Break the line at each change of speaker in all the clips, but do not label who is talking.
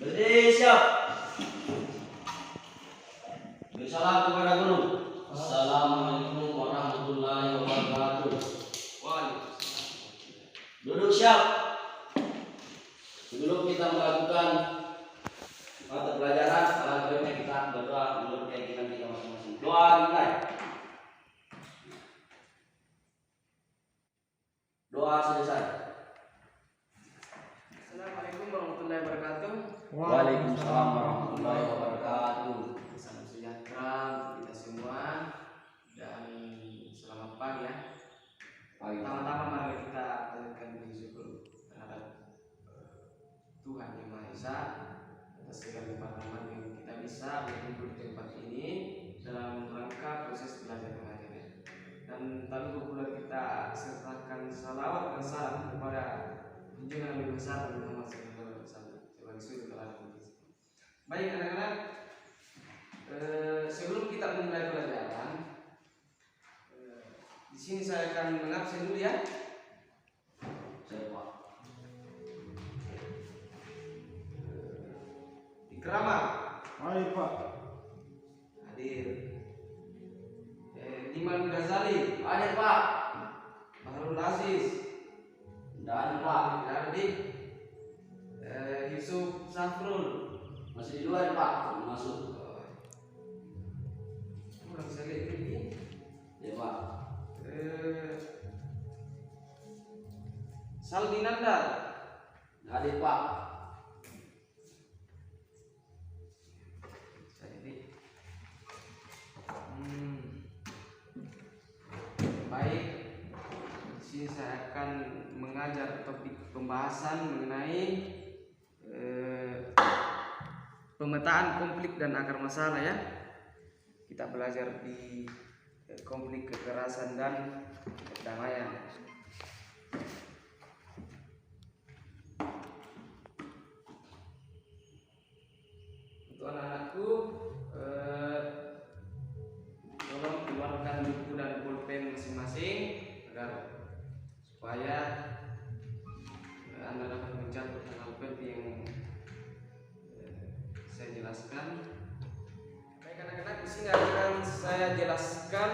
Berdiri siap. Bersalam kepada guru. Assalamualaikum warahmatullahi wabarakatuh. Duduk siap. Sebelum kita melakukan mata pelajaran, alhamdulillah kita berdoa menurut keyakinan kita masing-masing. Doa dimulai. Doa selesai.
Assalamualaikum warahmatullahi wabarakatuh.
Waalaikumsalam warahmatullahi wabarakatuh.
Salam sejahtera untuk kita semua dan selamat pagi ya. Pertama-tama mari kita panjatkan puji syukur terhadap Tuhan Yang Maha Esa atas segala nikmat yang kita bisa berkumpul di tempat ini dalam rangka proses belajar mengajar ya. Dan tak lupa pula kita sertakan salawat dan salam kepada junjungan Nabi besar Muhammad SAW sebagai suri teladan. Baik anak-anak, sebelum kita memulai pelajaran, di sini saya akan mengabsen dulu ya.
Saya Pak.
Ikramah
Hai Pak.
hadir. Iman Ghazali
Hadir Pak.
Bahrul Aziz
Dan Pak.
Dardik, Yusuf Safrul.
Masih di luar Pak. Belum masuk.
Kurang bisa lihat ini.
Ya Pak.
Saldi Nandar.
Hadir Pak.
Baik, di sini saya akan mengajar topik pembahasan mengenai pemetaan konflik dan akar masalah ya. Kita belajar di konflik kekerasan dan perdamaian. Untuk anak-anakku, tolong keluarkan buku dan pulpen masing-masing agar supaya Anda dapat mencatat hal penting yang saya jelaskan. Baik anak-anak, di sini akan saya jelaskan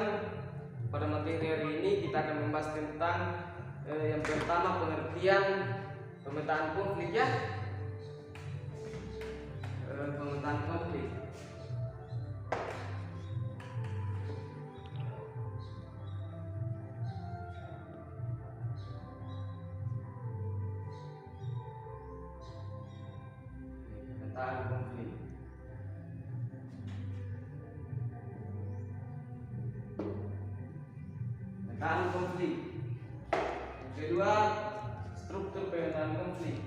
pada materi hari ini. Kita akan membahas tentang yang pertama pengertian pemetaan konflik ya. Pemetaan konflik. Pemetaan konflik. Pemetaan konflik. Yang kedua, struktur pemetaan konflik.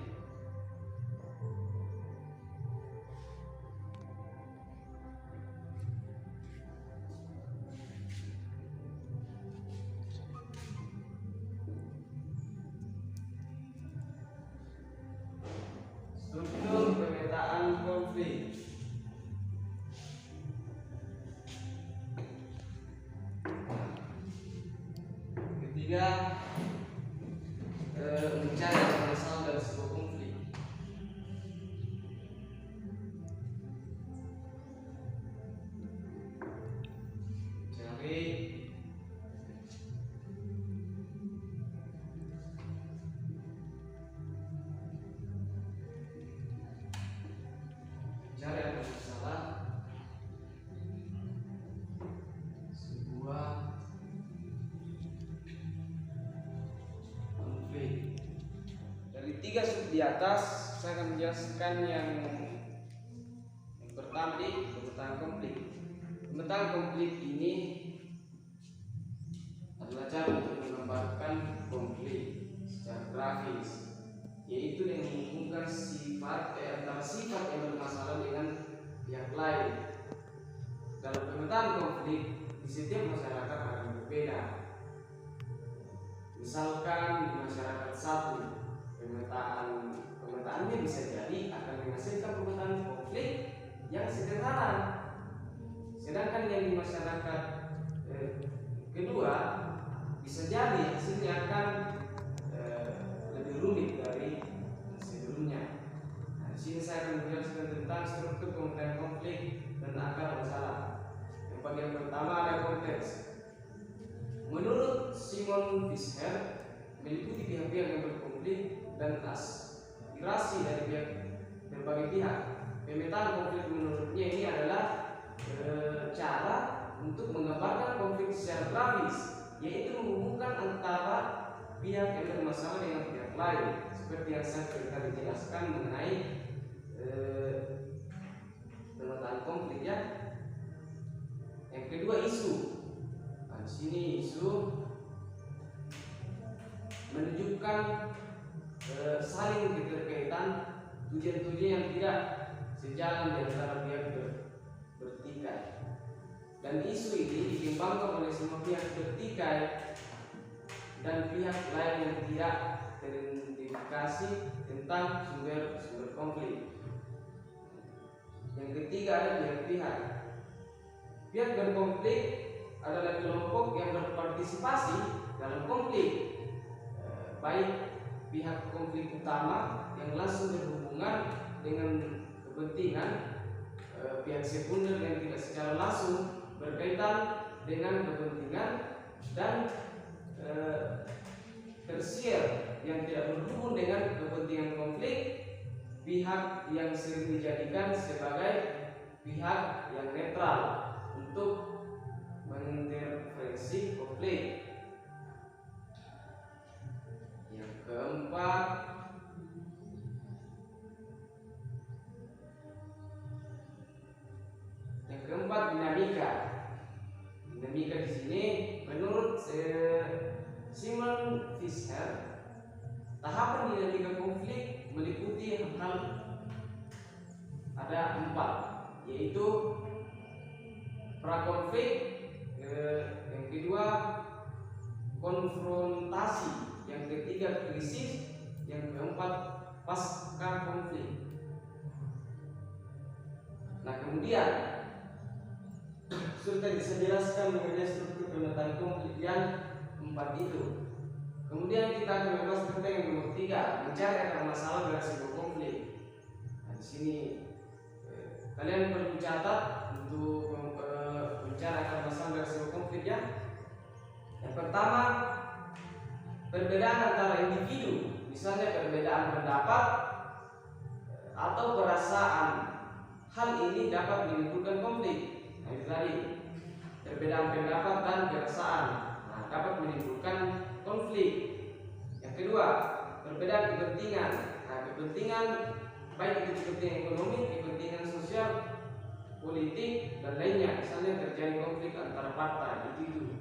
Struktur pemetaan konflik. Ketiga, mencari asal masalah dari sebuah konflik. Cari apa masalah sebuah konflik. Dari tiga sub di atas saya akan menjelaskan yang pertama nih, pemetaan konflik. Pemetaan konflik ini adalah cara untuk menggambarkan konflik secara grafis, yaitu yang menghubungkan sifat antara sifat yang bermasalah dengan pihak lain. Dalam pemetaan konflik di setiap masyarakat akan berbeda. Misalkan di masyarakat satu, pemetaannya bisa jadi akan menghasilkan pemetaan konflik yang sederhana. Sedangkan yang di masyarakat kedua bisa jadi hasilnya akan lebih rumit dari sebelumnya. Nah, di sini saya akan menjelaskan tentang struktur pemetaan konflik dan akar masalah. Yang bagian pertama ada konteks. Menurut Simon Fisher, meliputi pihak-pihak yang berkonflik dan aspirasi dari berbagai pihak. Pemetaan konflik menurutnya ini adalah cara untuk menggambarkan konflik secara grafis, yaitu menghubungkan antara pihak yang bermasalah dengan pihak lain, seperti yang saya tadi jelaskan mengenai pemetaan konflik ya. Yang kedua, isu. Nah, di sini isu menunjukkan saling keterkaitan tujuan-tujuan yang tidak sejalan di antara pihak bertikai. Dan isu ini dikembangkan oleh semua pihak bertikai dan pihak lain yang tidak teridentifikasi tentang sumber konflik. Yang ketiga ada pihak-pihak. Pihak berkonflik adalah kelompok yang berpartisipasi dalam konflik, baik pihak konflik utama yang langsung berhubungan dengan kepentingan, pihak sekunder yang tidak secara langsung berkaitan dengan kepentingan, dan tersier yang tidak berhubung dengan kepentingan konflik, pihak yang sering dijadikan sebagai pihak yang netral untuk mengintervensi konflik. Yang keempat, dinamika. Dinamika di sini menurut Simon Fisher, tahapan dinamika konflik meliputi hal ada 4, yaitu prakonflik, yang kedua konfrontasi, yang ketiga krisis, yang keempat pasca konflik. Nah, kemudian sudah bisa jelaskan mengenai struktur pemetaan konflik yang 4 itu. Kemudian kita akan membahas tentang yang nomor 3, mencari akar masalah dari sebuah konflik. Nah, di sini kalian perlu catat untuk mencari akar masalah dari sebuah konflik ya. Yang pertama, perbedaan antara individu, misalnya perbedaan pendapat atau perasaan. Hal ini dapat menimbulkan konflik. Nah, itu tadi perbedaan pendapat dan perasaan, dapat menimbulkan konflik. Yang kedua, perbedaan kepentingan. Nah, kepentingan baik itu kepentingan ekonomi, kepentingan sosial, politik, dan lainnya. Misalnya terjadi konflik antara partai, itu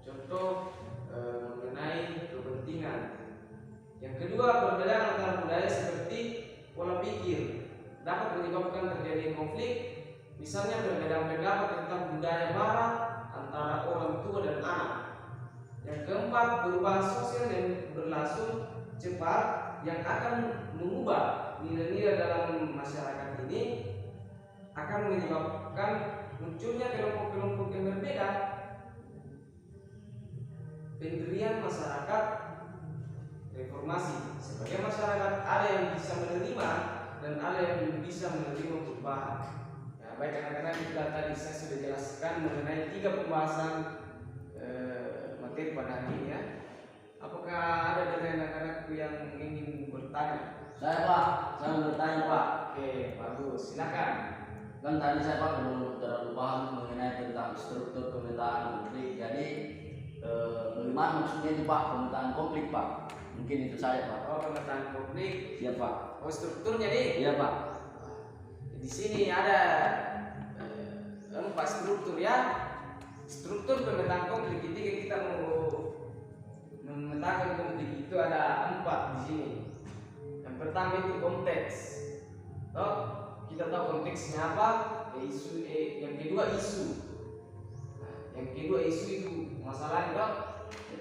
contoh mengenai kepentingan. Yang kedua, perbedaan antara budaya seperti pola pikir dapat menyebabkan terjadi konflik. Misalnya perbedaan pendapat tentang budaya marah antara orang tua dan anak. Yang keempat, perubahan sosial yang berlangsung cepat yang akan mengubah nilai-nilai dalam masyarakat ini akan menyebabkan munculnya kelompok-kelompok yang berbeda. Pendirian masyarakat reformasi. Sebagai masyarakat ada yang bisa menerima dan ada yang belum bisa menerima perubahan. Ya, baik anak-anak, kita tadi saya sudah jelaskan mengenai 3 pembahasan materi pada hari ini ya. Apakah ada dari anak-anakku yang ingin bertanya?
Saya Pak, saya mau bertanya Pak.
Oke, bagus, silakan.
Kan tadi saya Pak belum terlalu paham mengenai tentang struktur pemetaan konflik. Jadi bagaimana maksudnya itu Pak, pemetaan konflik Pak? Mungkin itu saya Pak.
Oh, pemetaan konflik.
Iya Pak.
Oh, strukturnya nih.
Iya Pak.
Di sini ada 4 struktur ya. Struktur pemetaan konflik. Ketika kita mau memetakan konflik itu ada 4 di sini. Yang pertama itu konteks. Toh, kita tahu konteksnya apa? Isu. Yang kedua isu. Nah, yang kedua isu itu masalah toh.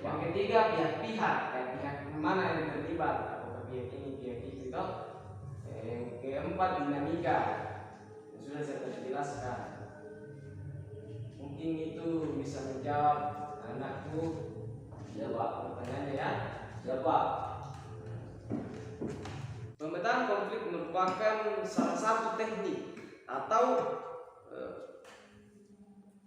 Yang ketiga pihak-pihak. Pihak mana yang terlibat? Apakah pihak ini, pihak itu toh? Yang keempat dinamika. Yang sudah saya tadi jelaskan. Mungkin itu bisa menjawab anakku.
Iya Pak.
Pertanyaannya ya.
Iya Pak.
Pemetaan konflik merupakan merupakan salah satu teknik atau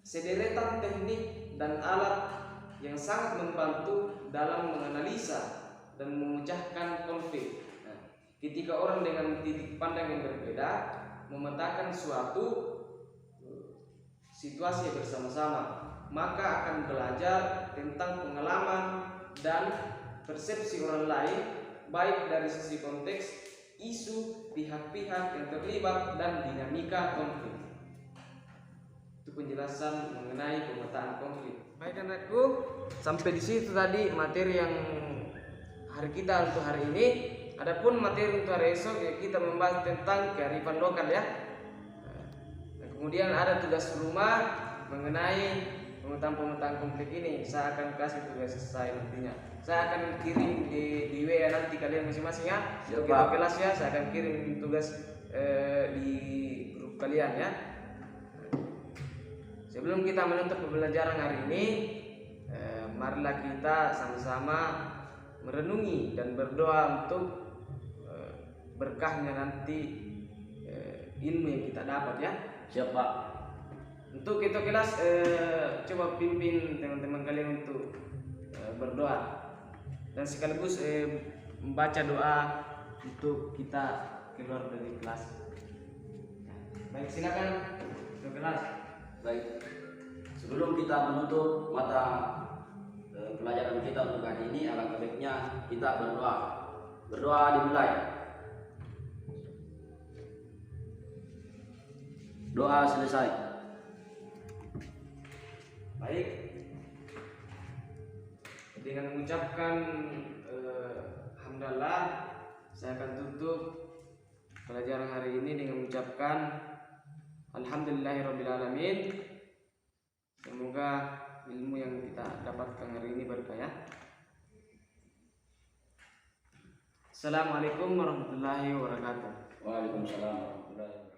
sederetan teknik dan alat yang sangat membantu dalam menganalisa dan memecahkan konflik. Nah, ketika orang dengan titik pandang yang berbeda memetakan suatu situasi bersama-sama, maka akan belajar tentang pengalaman dan persepsi orang lain, baik dari sisi konteks, isu, pihak-pihak yang terlibat, dan dinamika konflik. Itu penjelasan mengenai pemetaan konflik. Baik anakku, sampai di situ tadi materi yang hari kita untuk hari ini. Adapun materi untuk hari esok ya kita membahas tentang kearifan lokal ya. Kemudian ada tugas rumah mengenai pemetaan konflik ini. Saya akan kasih tugas saya nantinya. Saya akan kirim di WA nanti kalian masing-masing ya. Untuk kelas ya, saya akan kirim tugas di grup kalian ya. Sebelum kita menutup pembelajaran hari ini, marilah kita sama-sama merenungi dan berdoa untuk berkahnya nanti ilmu yang kita dapat ya.
Siap Pak.
Untuk itu kelas coba pimpin teman-teman kalian untuk berdoa dan sekaligus membaca doa untuk kita keluar dari kelas. Baik, silakan ke kelas.
Baik. Sebelum kita menutup mata pelajaran kita untuk hari ini, alangkah baiknya kita berdoa. Berdoa dimulai. Doa selesai.
Baik, dengan mengucapkan hamdalah, saya akan tutup pelajaran hari ini dengan mengucapkan alhamdulillahirrabbilalamin. Semoga ilmu yang kita dapatkan hari ini berkah ya. Assalamualaikum warahmatullahi wabarakatuh.
Waalaikumsalam warahmatullahi wabarakatuh.